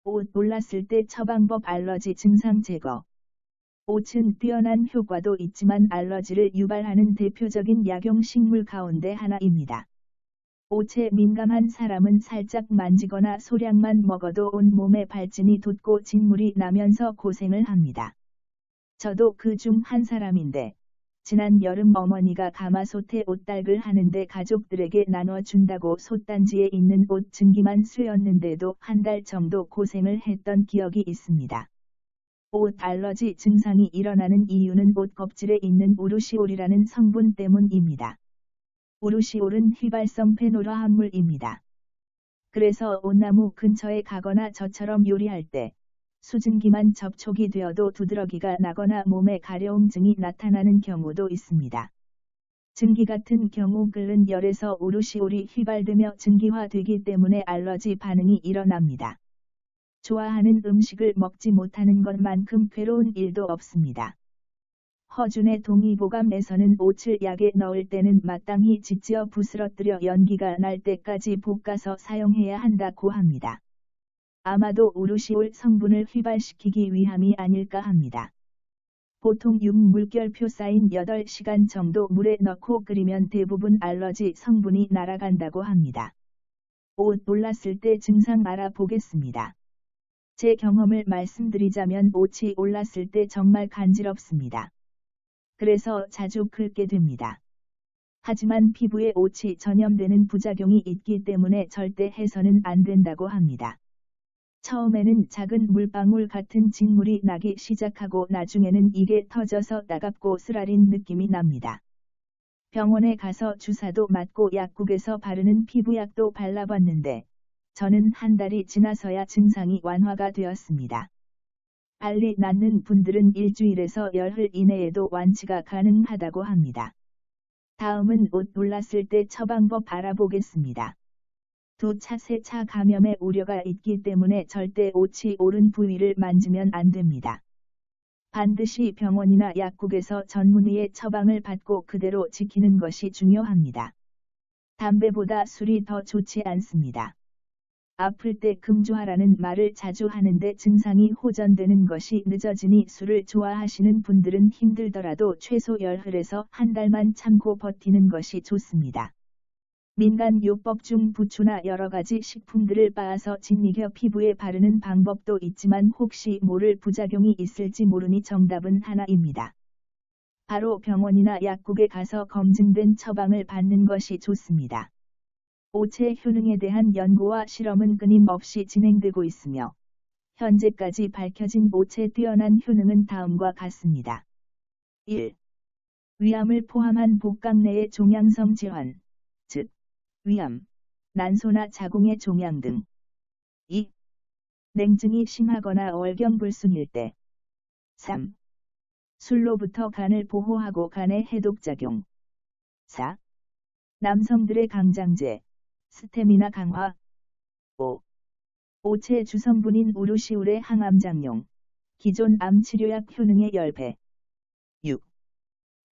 옷 올랐을 때 처방법 알러지 증상 제거. 옷은 뛰어난 효과도 있지만 알러지를 유발하는 대표적인 약용식물 가운데 하나입니다. 옷에 민감한 사람은 살짝 만지거나 소량만 먹어도 온몸에 발진이 돋고 진물이 나면서 고생을 합니다. 저도 그 중 한 사람인데, 지난 여름 어머니가 가마솥에 옷달글 하는데 가족들에게 나눠준다고 솥단지에 있는 옷 증기만 쐬었는데도 한 달 정도 고생을 했던 기억이 있습니다. 옷 알러지 증상이 일어나는 이유는 옷 껍질에 있는 우루시올이라는 성분 때문입니다. 우루시올은 휘발성 페놀화 합물입니다. 그래서 온나무 근처에 가거나 저처럼 요리할 때 수증기만 접촉이 되어도 두드러기가 나거나 몸에 가려움증이 나타나는 경우도 있습니다. 증기 같은 경우 끓는 열에서 우루시올이 휘발되며 증기화되기 때문에 알러지 반응이 일어납니다. 좋아하는 음식을 먹지 못하는 것만큼 괴로운 일도 없습니다. 허준의 동의보감에서는 옷을 약에 넣을 때는 마땅히 짓지어 부스러뜨려 연기가 날 때까지 볶아서 사용해야 한다고 합니다. 아마도 우루시올 성분을 휘발시키기 위함이 아닐까 합니다. 보통 육물결표 쌓인 8시간 정도 물에 넣고 끓이면 대부분 알러지 성분이 날아간다고 합니다. 옷 올랐을 때 증상 알아보겠습니다. 제 경험을 말씀드리자면 옷이 올랐을 때 정말 간지럽습니다. 그래서 자주 긁게 됩니다. 하지만 피부에 옷이 전염되는 부작용이 있기 때문에 절대 해서는 안 된다고 합니다. 처음에는 작은 물방울 같은 진물이 나기 시작하고 나중에는 이게 터져서 따갑고 쓰라린 느낌이 납니다. 병원에 가서 주사도 맞고 약국에서 바르는 피부약도 발라봤는데 저는 한 달이 지나서야 증상이 완화가 되었습니다. 빨리 낫는 분들은 일주일에서 열흘 이내에도 완치가 가능하다고 합니다. 다음은 옷 올랐을 때 처방법 알아보겠습니다. 2차, 3차 감염의 우려가 있기 때문에 절대 옷이 오른 부위를 만지면 안 됩니다. 반드시 병원이나 약국에서 전문의의 처방을 받고 그대로 지키는 것이 중요합니다. 담배보다 술이 더 좋지 않습니다. 아플 때 금주하라는 말을 자주 하는데 증상이 호전되는 것이 늦어지니 술을 좋아하시는 분들은 힘들더라도 최소 열흘에서 한 달만 참고 버티는 것이 좋습니다. 민간요법 중 부추나 여러가지 식품들을 빻아서 짓이겨 피부에 바르는 방법도 있지만 혹시 모를 부작용이 있을지 모르니 정답은 하나입니다. 바로 병원이나 약국에 가서 검증된 처방을 받는 것이 좋습니다. 옷의 효능에 대한 연구와 실험은 끊임없이 진행되고 있으며 현재까지 밝혀진 옷의 뛰어난 효능은 다음과 같습니다. 1. 위암을 포함한 복강 내의 종양성 질환, 즉 위암, 난소나 자궁의 종양 등. 2. 냉증이 심하거나 월경불순일 때. 3. 술로부터 간을 보호하고 간의 해독작용. 4. 남성들의 강장제, 스태미나 강화. 5. 오체 주성분인 우루시올의 항암작용, 기존 암치료약 효능의 10배. 6.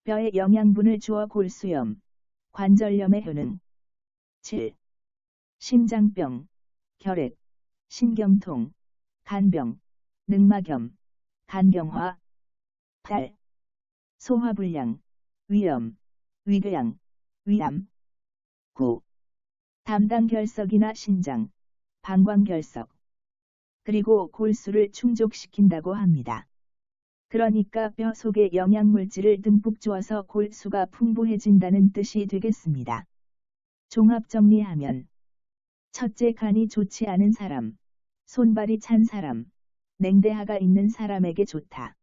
뼈에 영양분을 주어 골수염, 관절염의 효능. 7. 심장병, 결핵, 신경통, 간병, 늑막염, 간경화. 8. 소화불량, 위염, 위궤양, 위암. 9. 담당결석이나 신장, 방광결석. 그리고 골수를 충족시킨다고 합니다. 그러니까 뼈 속에 영양물질을 듬뿍 주어서 골수가 풍부해진다는 뜻이 되겠습니다. 종합정리하면 첫째, 간이 좋지 않은 사람, 손발이 찬 사람, 냉대하가 있는 사람에게 좋다.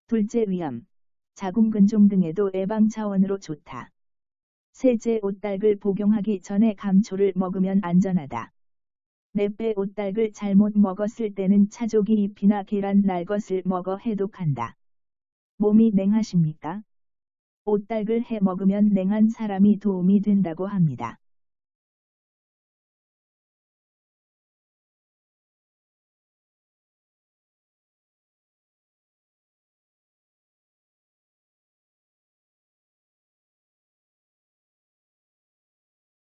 둘째, 위암, 자궁근종 등에도 예방 차원으로 좋다. 셋째, 옷달글 복용하기 전에 감초를 먹으면 안전하다. 넷째, 옷달글 잘못 먹었을 때는 차조기 잎이나 계란 날 것을 먹어 해독한다. 몸이 냉하십니까? 옷달글 해 먹으면 냉한 사람이 도움이 된다고 합니다.